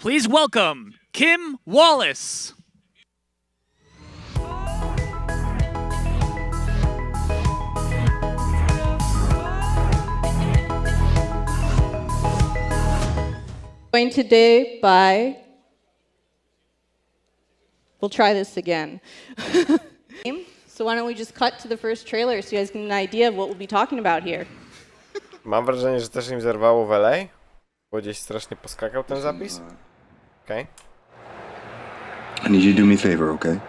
Please welcome Kim Wallace. Joined today by, we'll try this again. So why don't we just cut to the first trailer so you guys get an idea of what we'll be talking about here. Mam wrażenie, że też im zerwało w LA, bo gdzieś strasznie poskakał ten zapis. Okej. I need you to do me a favor, okay?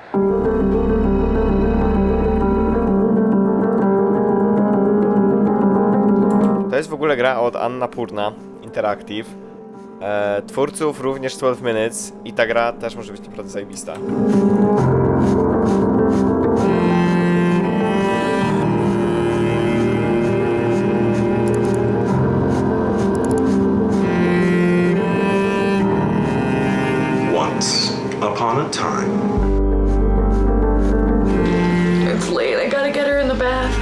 To jest w ogóle gra od Annapurna Interactive. Twórców również 12 Minutes i ta gra też może być naprawdę zajebista. Once upon a time. It's late. I gotta get her in the bath.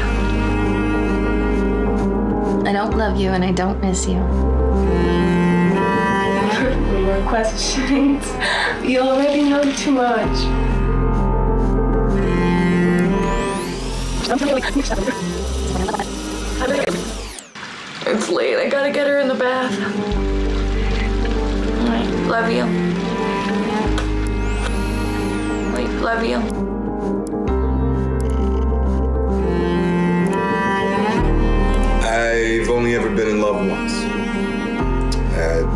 I don't love you and I don't miss you. More questions. You already know too much. It's late. I gotta get her in the bath. All right. Love you. Wait, love you. I've only ever been in love once. It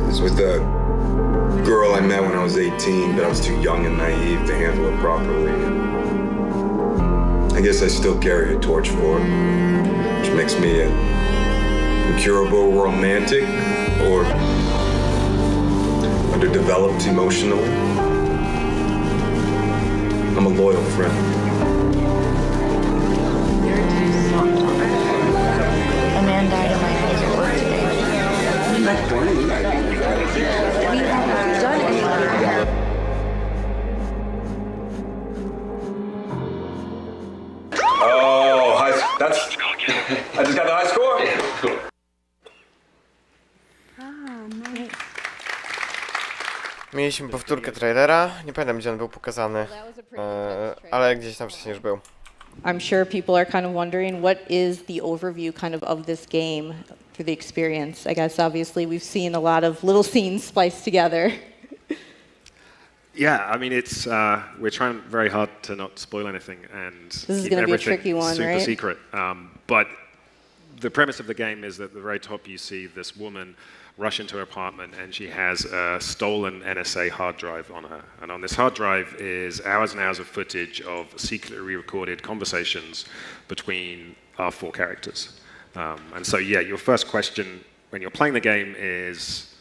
was with a girl I met when I was 18, but I was too young and naive to handle it properly. I guess I still carry a torch for it, which makes me an incurable romantic or underdeveloped emotionally. I'm a loyal friend. A man died in my house at work today. We haven't done anything yet. Oh, that's. I just got the high score. Mieliśmy powtórkę trailera, nie pamiętam gdzie on był pokazany, ale gdzieś tam wcześniej już był. I'm sure people are kind of wondering what is the overview kind of this game through the experience. I guess obviously we've seen a lot of little scenes spliced together. Yeah, I mean, it's we're trying very hard to not spoil anything and This is keep gonna be a everything tricky one, super right? secret. But the premise of the game is that at the very top you see this woman rush into her apartment and she has a stolen NSA hard drive on her. And on this hard drive is hours and hours of footage of secretly recorded conversations between our four characters. And so, yeah, your first question when you're playing the game is,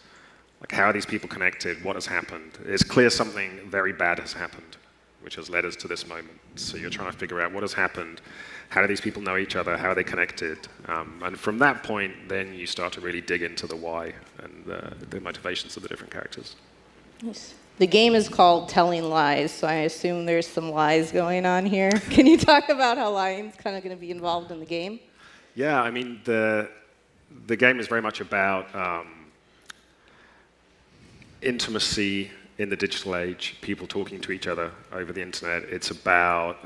like, how are these people connected? What has happened? It's clear something very bad has happened, which has led us to this moment. So you're trying to figure out what has happened. How do these people know each other? How are they connected? And from that point, then you start to really dig into the why and the motivations of the different characters. Nice. The game is called Telling Lies, so I assume there's some lies going on here. Can you talk about how lying's kind of going to be involved in the game? Yeah, I mean, the game is very much about intimacy in the digital age, people talking to each other over the internet. It's about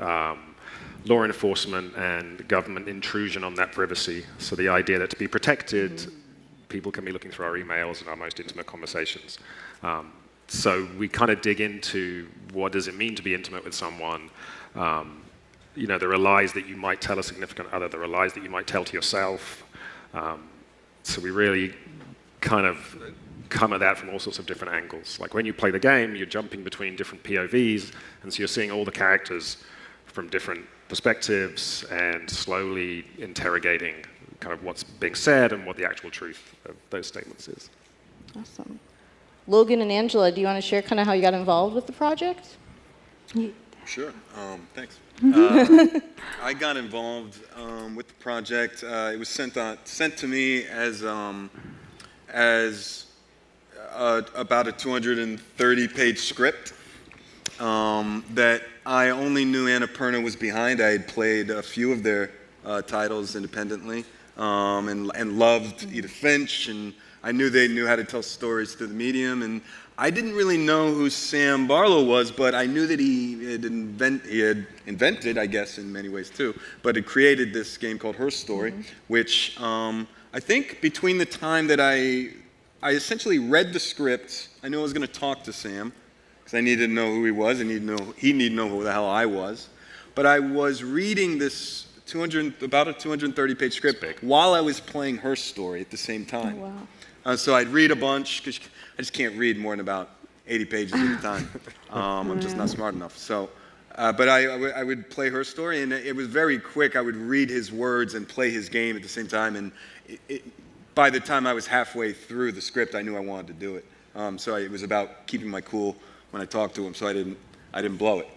law enforcement and government intrusion on that privacy. So the idea that to be protected, people can be looking through our emails and our most intimate conversations. So we kind of dig into what does it mean to be intimate with someone. You know, there are lies that you might tell a significant other. There are lies that you might tell to yourself. So we really kind of come at that from all sorts of different angles. Like when you play the game, you're jumping between different POVs, and so you're seeing all the characters from different perspectives and slowly interrogating kind of what's being said and what the actual truth of those statements is. Awesome. Logan and Angela, do you want to share kind of how you got involved with the project? Sure. Thanks. I got involved with the project. It was sent to me as about a 230-page script that I only knew Annapurna was behind. I had played a few of their titles independently and loved Edith Finch and I knew they knew how to tell stories through the medium, and I didn't really know who Sam Barlow was, but I knew that he had invented, I guess, in many ways too, but had created this game called Her Story, which I think between the time that I essentially read the script, I knew I was going to talk to Sam, because I needed to know who he was, and he needed to know who the hell I was. But I was reading this about a 230-page script while I was playing Her Story at the same time. Oh, wow. So I'd read a bunch, because I just can't read more than about 80 pages at a time. I'm just not smart enough. So, but I would play Her Story, and it was very quick. I would read his words and play his game at the same time, and by the time I was halfway through the script, I knew I wanted to do it. So it was about keeping my cool when I talked to him, so I didn't blow it.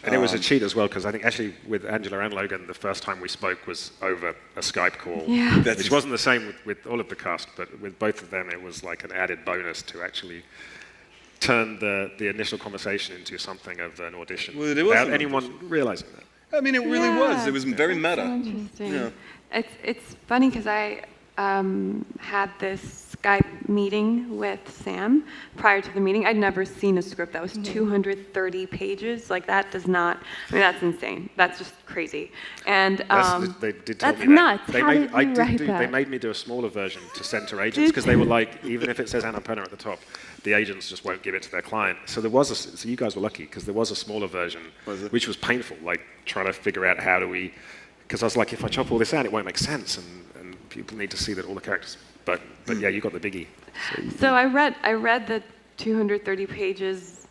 And it was a cheat as well, because I think actually with Angela and Logan, the first time we spoke was over a Skype call, which wasn't the same with all of the cast, but with both of them, it was like an added bonus to actually turn the initial conversation into something of an audition, without anyone realizing that. I mean, it really was. It was very meta. So interesting. Yeah. It's funny because I had this Skype meeting with Sam prior to the meeting. I'd never seen a script that was 230 pages. Like that does not, I mean, that's insane. That's just crazy. And they did tell that's me that. nuts. How did you write that? They made me do a smaller version to send to agents, because they were like, even if it says Annapurna at the top, the agents just won't give it to their client. So there was so you guys were lucky, because there was a smaller version, which was painful, like trying to figure out how do we, because I was like, if I chop all this out, it won't make sense, and people need to see that all the characters. But yeah, you got the biggie. So I read the 230 pages.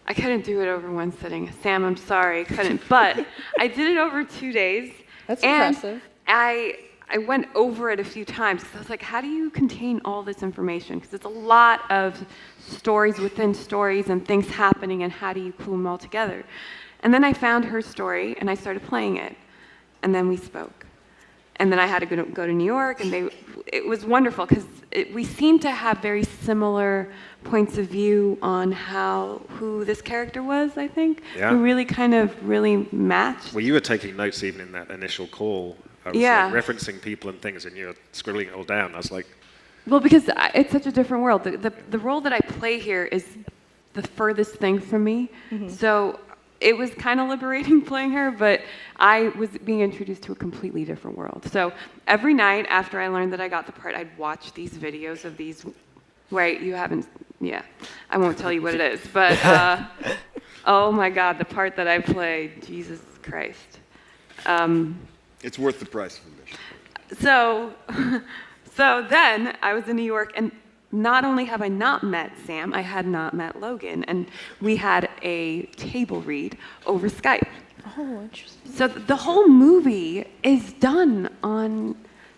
I couldn't do it over one sitting. Sam, I'm sorry, I couldn't. But I did it over 2 days. That's and impressive. I went over it a few times because I was like, how do you contain all this information? Because it's a lot of stories within stories and things happening, and how do you glue them all together? And then I found Her Story, and I started playing it. And then we spoke. And then I had to go to New York, and it was wonderful because we seemed to have very similar points of view on who this character was, I think. Yeah. We really kind of matched. Well, you were taking notes even in that initial call. I was like referencing people and things, and you were scribbling it all down. I was like... Well, because it's such a different world. The role that I play here is the furthest thing from me. Mm-hmm. So it was kind of liberating playing her, but I was being introduced to a completely different world. So every night after I learned that I got the part, I'd watch these videos of these. Wait, you haven't? Yeah, I won't tell you what it is, but oh my God, the part that I played, Jesus Christ. It's worth the price of admission. So then I was in New York, and not only have I not met Sam, I had not met Logan, and we had a table read over Skype. Oh, interesting. So the whole movie is done on,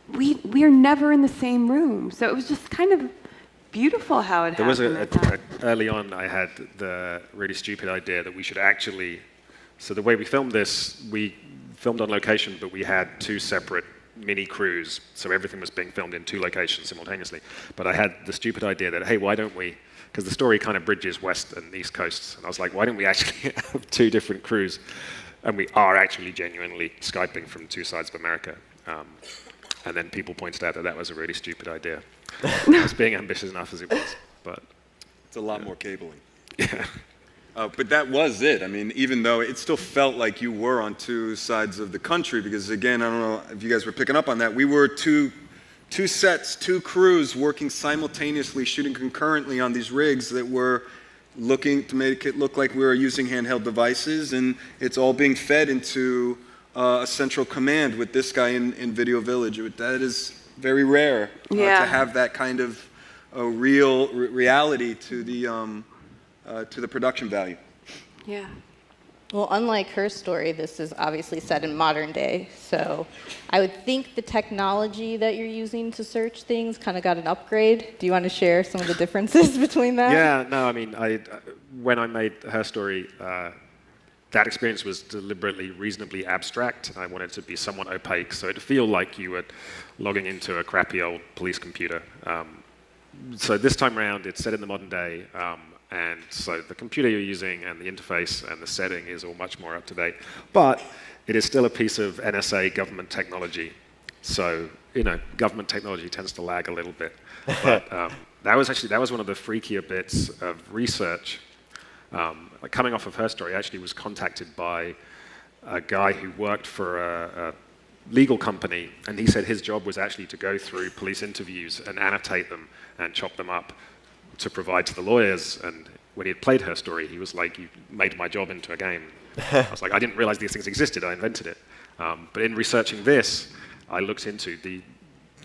we are never in the same room. So it was just kind of beautiful how it happened. There was early on, I had the really stupid idea that we should actually, so the way we filmed this, we filmed on location, but we had two separate mini crews, so everything was being filmed in two locations simultaneously. But I had the stupid idea that, hey, why don't we, because the story kind of bridges west and east coasts, and I was like, why don't we actually have two different crews? And we are actually genuinely Skyping from two sides of America. And then people pointed out that that was a really stupid idea. I was being ambitious enough as it was, but... It's a lot more cabling. Yeah. But that was it. I mean, even though it still felt like you were on two sides of the country, because again, I don't know if you guys were picking up on that, we were two sets, two crews working simultaneously, shooting concurrently on these rigs that were looking to make it look like we were using handheld devices, and it's all being fed into a central command with this guy in Video Village. That is very rare to have that kind of reality to the production value. Yeah. Well, unlike Her Story, this is obviously set in modern day. So I would think the technology that you're using to search things kind of got an upgrade. Do you want to share some of the differences between that? Yeah, no, I mean, when I made Her Story, that experience was deliberately reasonably abstract. I wanted it to be somewhat opaque, so it'd feel like you were logging into a crappy old police computer. So this time around, it's set in the modern day. And so the computer you're using and the interface and the setting is all much more up to date. But it is still a piece of NSA government technology. So, government technology tends to lag a little bit. But that was one of the freakier bits of research. Coming off of her story, I actually was contacted by a guy who worked for a legal company, and he said his job was actually to go through police interviews and annotate them and chop them up to provide to the lawyers. And when he had played her story, he was like, "You made my job into a game." I was like, "I didn't realize these things existed. I invented it." But in researching this, I looked into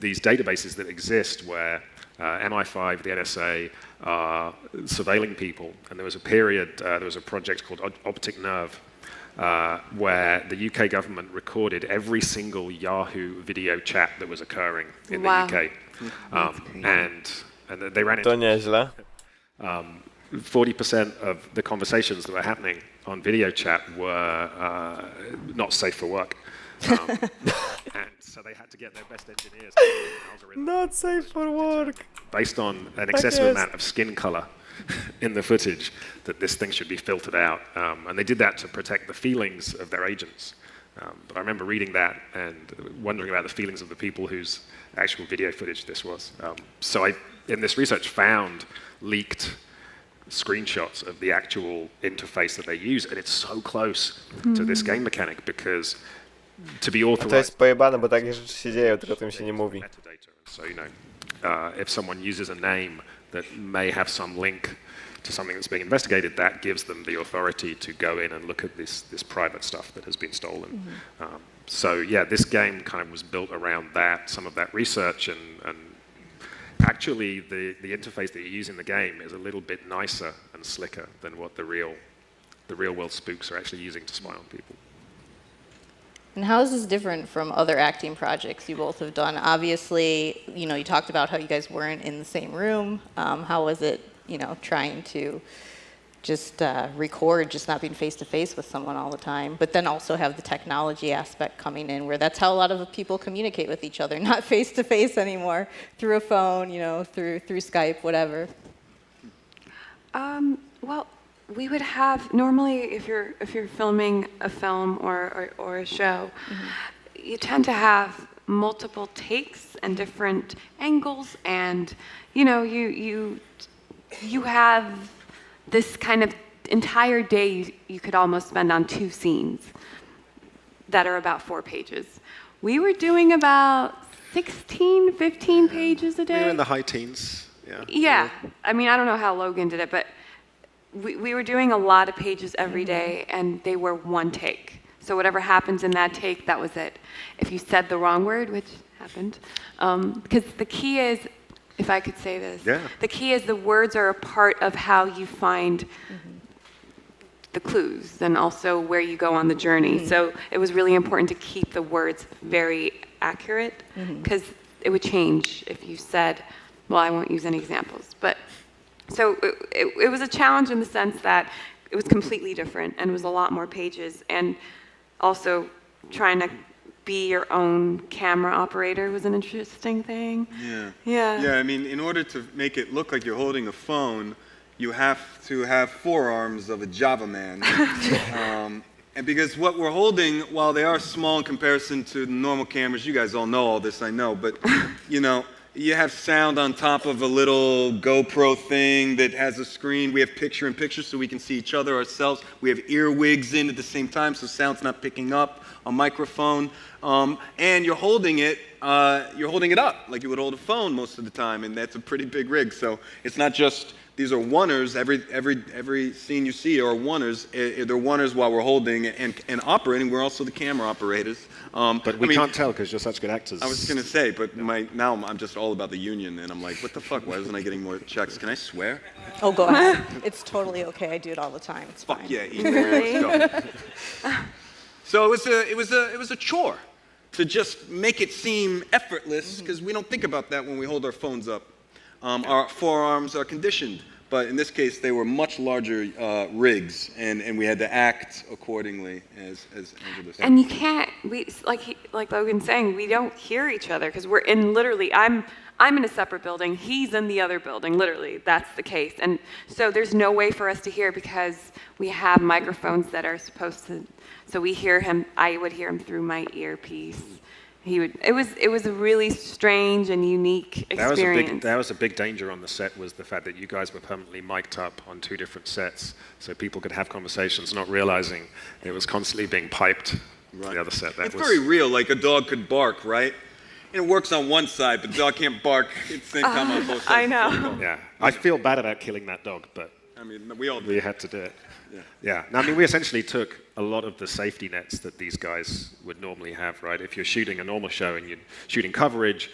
these databases that exist where MI5, the NSA, are surveilling people. And there was a period, there was a project called Optic Nerve, where the UK government recorded every single Yahoo video chat that was occurring in the UK. And they ran into... To nieźle. 40% of the conversations that were happening on video chat were not safe for work. And so they had to get their best engineers to build an algorithm. Not safe for work. Based on an excessive amount of skin color in the footage, that this thing should be filtered out. And they did that to protect the feelings of their agents. But I remember reading that and wondering about the feelings of the people whose actual video footage this was. So I, in this research, found leaked screenshots of the actual interface that they use, and it's so close to this game mechanic because to be authorized... To jest pojebane, bo takie rzeczy się dzieją, tylko o tym się nie mówi. So, if someone uses a name that may have some link to something that's being investigated, that gives them the authority to go in and look at this private stuff that has been stolen. So yeah, this game kind of was built around that, some of that research, and actually the interface that you use in the game is a little bit nicer and slicker than what the real world spooks are actually using to spy on people. And how is this different from other acting projects you both have done? Obviously, you talked about how you guys weren't in the same room. How was it, trying to just record, just not being face-to-face with someone all the time, but then also have the technology aspect coming in, where that's how a lot of people communicate with each other, not face-to-face anymore, through a phone, through Skype, whatever. Well, we would have normally, if you're filming a film or a show, you tend to have multiple takes and different angles, and you have this kind of entire day you could almost spend on 2 scenes that are about 4 pages. We were doing about 16, 15 pages a day. We were in the high teens. Yeah. I mean, I don't know how Logan did it, but we were doing a lot of pages every day, and they were 1 take. So whatever happens in that take, that was it. If you said the wrong word, which happened, because the key is, if I could say this, the key is the words are a part of how you find the clues and also where you go on the journey. So it was really important to keep the words very accurate, because it would change if you said, well, I won't use any examples, but so it was a challenge in the sense that it was completely different and it was a lot more pages, and also trying to be your own camera operator was an interesting thing. Yeah, I mean, in order to make it look like you're holding a phone, you have to have forearms of a Java man. And because what we're holding, while they are small in comparison to normal cameras, you guys all know all this, I know, but you have sound on top of a little GoPro thing that has a screen. We have picture-in-picture so we can see each other ourselves. We have earwigs in at the same time so sound's not picking up a microphone. And you're holding it up like you would hold a phone most of the time, and that's a pretty big rig. So it's not just these are oneers. Every scene you see are oneers. They're oneers while we're holding and operating. We're also the camera operators. But we can't tell because you're such good actors. I was going to say, but now I'm just all about the union, and I'm like, what the fuck? Why wasn't I getting more checks? Can I swear? Oh, go ahead. It's totally okay. I do it all the time. It's fine. Fuck yeah, let's go. So it was a chore to just make it seem effortless, because we don't think about that when we hold our phones up. Our forearms are conditioned, but in this case they were much larger rigs, and we had to act accordingly, as Angela said. And you can't, like Logan's saying, we don't hear each other because we're in literally, I'm in a separate building, he's in the other building, literally, that's the case. And so there's no way for us to hear because we have microphones that are supposed to, so we hear him, I would hear him through my earpiece, It was a really strange and unique experience. That was a big danger on the set, was the fact that you guys were permanently mic'd up on 2 different sets, so people could have conversations, not realizing it was constantly being piped to the other set. It's very real. Like a dog could bark, right? And it works on one side, but the dog can't bark at the same time on both sides. I know. Yeah, I feel bad about killing that dog, but I mean, we all do. we had to do it. Yeah. No, I mean, we essentially took a lot of the safety nets that these guys would normally have, right? If you're shooting a normal show and you're shooting coverage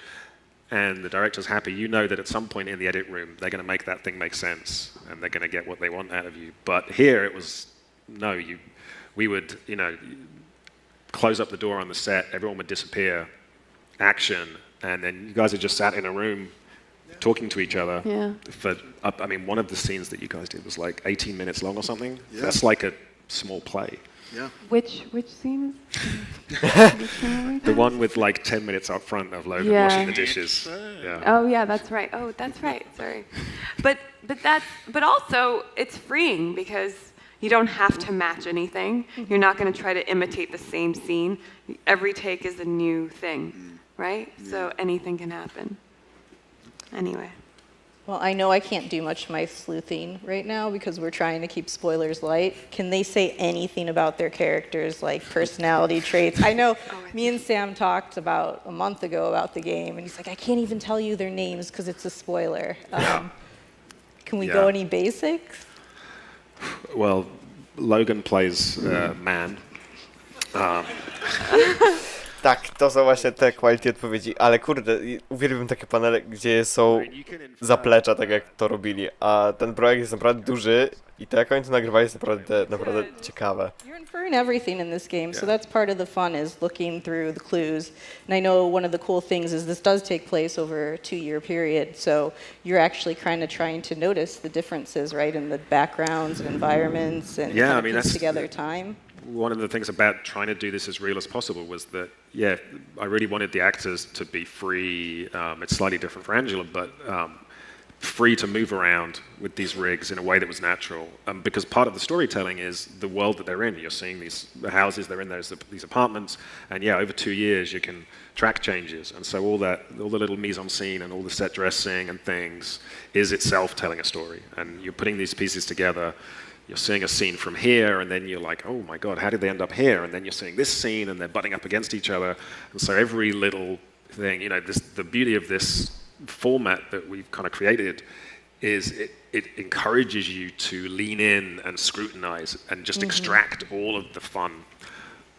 and the director's happy, you know that at some point in the edit room, they're going to make that thing make sense and they're going to get what they want out of you. But here it was, no, we would, close up the door on the set, everyone would disappear, action, and then you guys had just sat in a room talking to each other. Yeah. I mean, one of the scenes that you guys did was like 18 minutes long or something. Yeah. That's like a small play. Yeah. Which scene? The one with like 10 minutes up front of Logan washing the dishes. Yeah. Oh yeah, that's right. Oh, that's right. Sorry, but also it's freeing because you don't have to match anything. You're not going to try to imitate the same scene. Every take is a new thing, right? So anything can happen. Anyway. Well, I know I can't do much of my sleuthing right now because we're trying to keep spoilers light. Can they say anything about their characters, like personality traits? I know me and Sam talked about a month ago about the game, and he's like, I can't even tell you their names because it's a spoiler. Can we go any basics? Well, Logan plays man. Tak, to są właśnie te quality odpowiedzi, ale kurde, uwielbiam takie panele, gdzie są zaplecza, tak jak to robili, a ten projekt jest naprawdę duży i to jak oni to nagrywali jest naprawdę ciekawe. You're inferring everything in this game, so that's part of the fun is looking through the clues. And I know one of the cool things is this does take place over a 2-year period, so you're actually kind of trying to notice the differences, right, in the backgrounds and environments and kind of piece together time. One of the things about trying to do this as real as possible was that, I really wanted the actors to be free. It's slightly different for Angela, but free to move around with these rigs in a way that was natural. Because part of the storytelling is the world that they're in. You're seeing these houses they're in, there's these apartments, and over 2 years you can track changes. And so all the little mise-en-scene and all the set dressing and things is itself telling a story. And you're putting these pieces together. You're seeing a scene from here, and then you're like, oh my God, how did they end up here? And then you're seeing this scene, and they're butting up against each other. And so every little thing, the beauty of this format that we've kind of created is it encourages you to lean in and scrutinize and just extract all of the fun.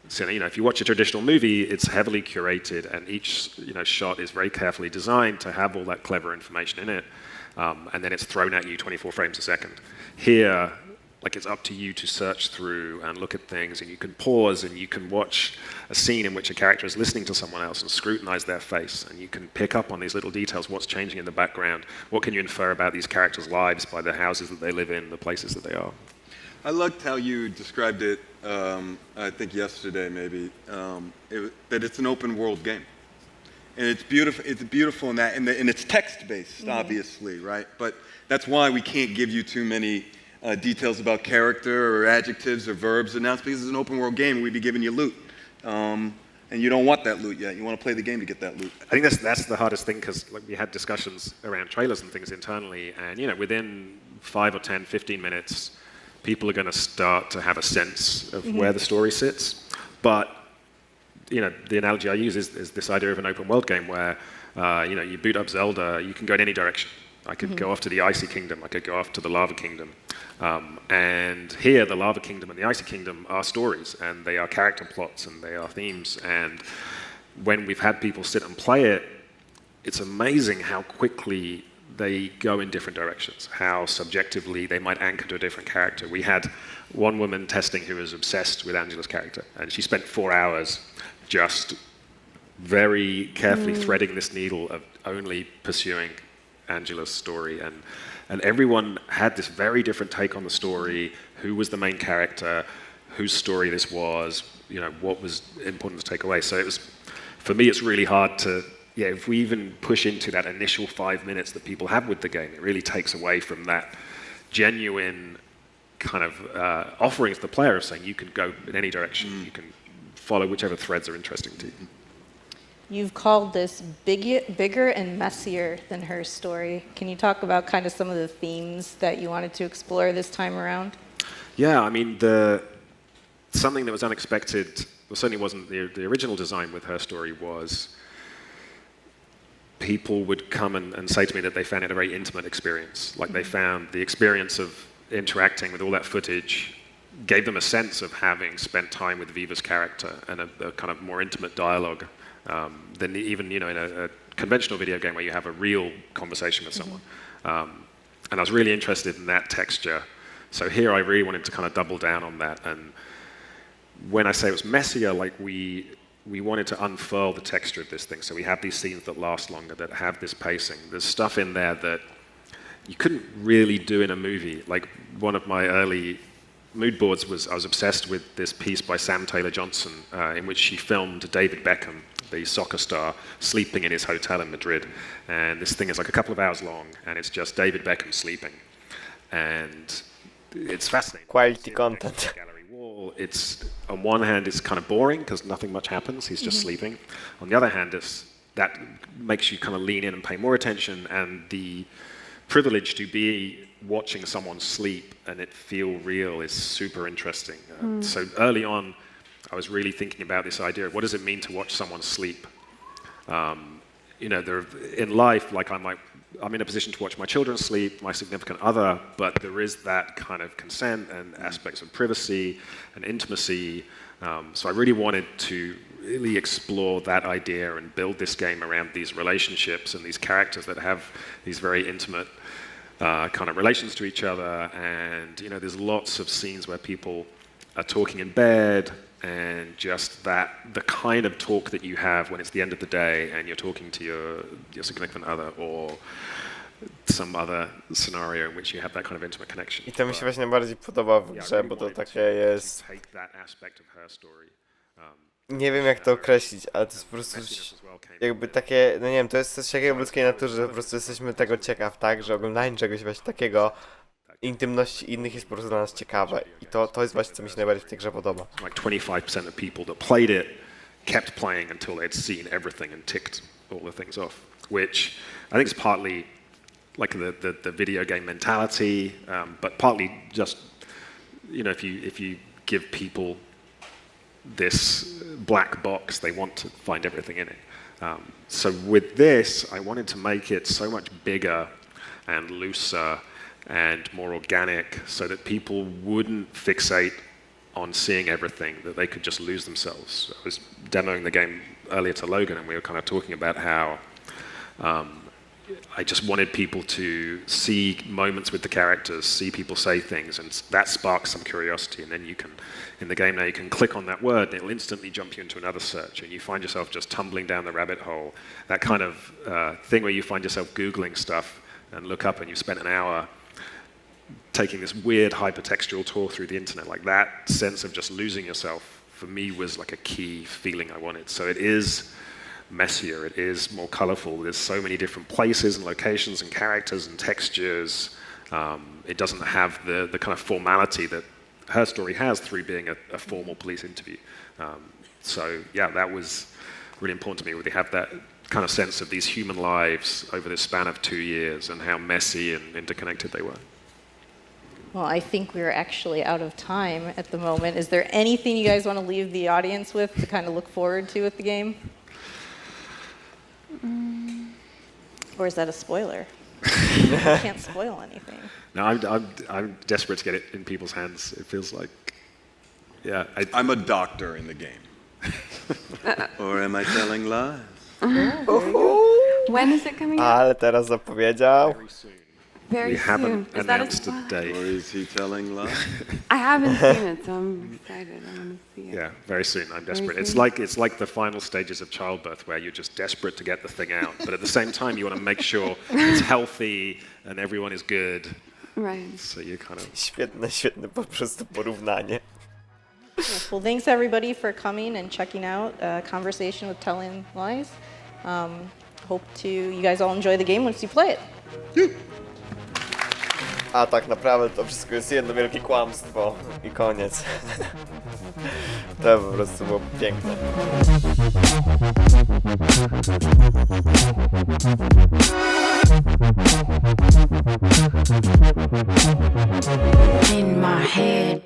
So, if you watch a traditional movie, it's heavily curated, and each shot is very carefully designed to have all that clever information in it, and then it's thrown at you 24 frames a second. Here, it's up to you to search through and look at things, and you can pause and you can watch a scene in which a character is listening to someone else and scrutinize their face, and you can pick up on these little details, what's changing in the background, what can you infer about these characters' lives by the houses that they live in, the places that they are. I liked how you described it, I think yesterday maybe, that it's an open world game. And it's beautiful in that, and it's text-based, obviously, right? But that's why we can't give you too many details about character or adjectives or verbs announced, because it's an open world game and we'd be giving you loot. And you don't want that loot yet. You want to play the game to get that loot. I think that's the hardest thing, because we had discussions around trailers and things internally, and within 5 or 10, 15 minutes, people are going to start to have a sense of where the story sits. But the analogy I use is this idea of an open world game where you boot up Zelda, you can go in any direction. I could go off to the Icy Kingdom, I could go off to the Lava Kingdom. And here, the Lava Kingdom and the Icy Kingdom are stories, and they are character plots, and they are themes. And when we've had people sit and play it, it's amazing how quickly they go in different directions, how subjectively they might anchor to a different character. We had one woman testing who was obsessed with Angela's character, and she spent 4 hours just very carefully threading this needle of only pursuing Angela's story, and everyone had this very different take on the story, who was the main character, whose story this was, what was important to take away. So it was, for me, it's really hard to, if we even push into that initial 5 minutes that people have with the game, it really takes away from that genuine kind of offering to the player of saying you can go in any direction, you can follow whichever threads are interesting to you. You've called this bigger and messier than her story. Can you talk about kind of some of the themes that you wanted to explore this time around? Yeah, I mean, something that was unexpected, well, certainly wasn't the original design with her story, was people would come and say to me that they found it a very intimate experience. Like they found the experience of interacting with all that footage gave them a sense of having spent time with Viva's character and a kind of more intimate dialogue than even in a conventional video game where you have a real conversation with someone. And I was really interested in that texture. So here I really wanted to kind of double down on that. And when I say it was messier, like we wanted to unfurl the texture of this thing. So we have these scenes that last longer, that have this pacing. There's stuff in there that you couldn't really do in a movie. Like one of my early mood boards was, I was obsessed with this piece by Sam Taylor Johnson in which she filmed David Beckham, the soccer star, sleeping in his hotel in Madrid. And this thing is like a couple of hours long, and it's just David Beckham sleeping. And it's fascinating. Quality content. Gallery wall. It's, on one hand, it's kind of boring because nothing much happens. He's just sleeping. On the other hand, that makes you kind of lean in and pay more attention, and the privilege to be watching someone sleep and it feel real is super interesting. So early on, I was really thinking about this idea of what does it mean to watch someone sleep? In life, like I'm in a position to watch my children sleep, my significant other, but there is that kind of consent and aspects of privacy and intimacy. So I really wanted to really explore that idea and build this game around these relationships and these characters that have these very intimate kind of relations to each other. And there's lots of scenes where people are talking in bed, and just the kind of talk that you have when it's the end of the day and you're talking to your significant other, or some other scenario in which you have that kind of intimate connection. I to mi się właśnie najbardziej podoba w grze, bo to takie jest... Nie wiem jak to określić, ale to jest po prostu jakby takie, no nie wiem, to jest coś takiego w ludzkiej naturze, że po prostu jesteśmy tego ciekaw, tak, że oglądanie czegoś właśnie takiego, intymności innych jest po prostu dla nas ciekawe. I to jest właśnie, co mi się najbardziej w tej grze podoba. Like 25% of people that played it kept playing until they'd seen everything and ticked all the things off, which I think is partly like the video game mentality, but partly just, if you give people this black box, they want to find everything in it. So with this, I wanted to make it so much bigger and looser and more organic so that people wouldn't fixate on seeing everything, that they could just lose themselves. I was demoing the game earlier to Logan, and we were kind of talking about how I just wanted people to see moments with the characters, see people say things, and that sparks some curiosity. And then you can, in the game now, you can click on that word and it'll instantly jump you into another search, and you find yourself just tumbling down the rabbit hole. That kind of thing where you find yourself Googling stuff and look up and you've spent an hour taking this weird hypertextual tour through the internet. Like that sense of just losing yourself, for me, was like a key feeling I wanted. So it is messier, it is more colorful. There's so many different places and locations and characters and textures. It doesn't have the kind of formality that her story has through being a formal police interview. So yeah, that was really important to me, where they have that kind of sense of these human lives over this span of 2 years and how messy and interconnected they were. Well, I think we're actually out of time at the moment. Is there anything you guys want to leave the audience with to kind of look forward to with the game? Or is that a spoiler? You can't spoil anything. No, I'm desperate to get it in people's hands. It feels like, yeah. I'm a doctor in the game. Or am I telling lies? When is it coming out? Ale teraz zapowiedział. Very We soon. haven't Is that announced a date. Or is he telling lies? I haven't seen it, so I'm excited. I want to see it. Yeah, very soon. I'm desperate. Very It's like the final stages of childbirth, where you're just desperate to get the thing out, but at the same time you want to make sure it's healthy and everyone is good. Right. So you kind of... Świetne po prostu porównanie. Well, thanks everybody for coming and checking out Conversation with Telling Lies. Hope you guys all enjoy the game once you play it. A tak naprawdę to wszystko jest jedno wielkie kłamstwo i koniec. To po prostu było piękne. In my head.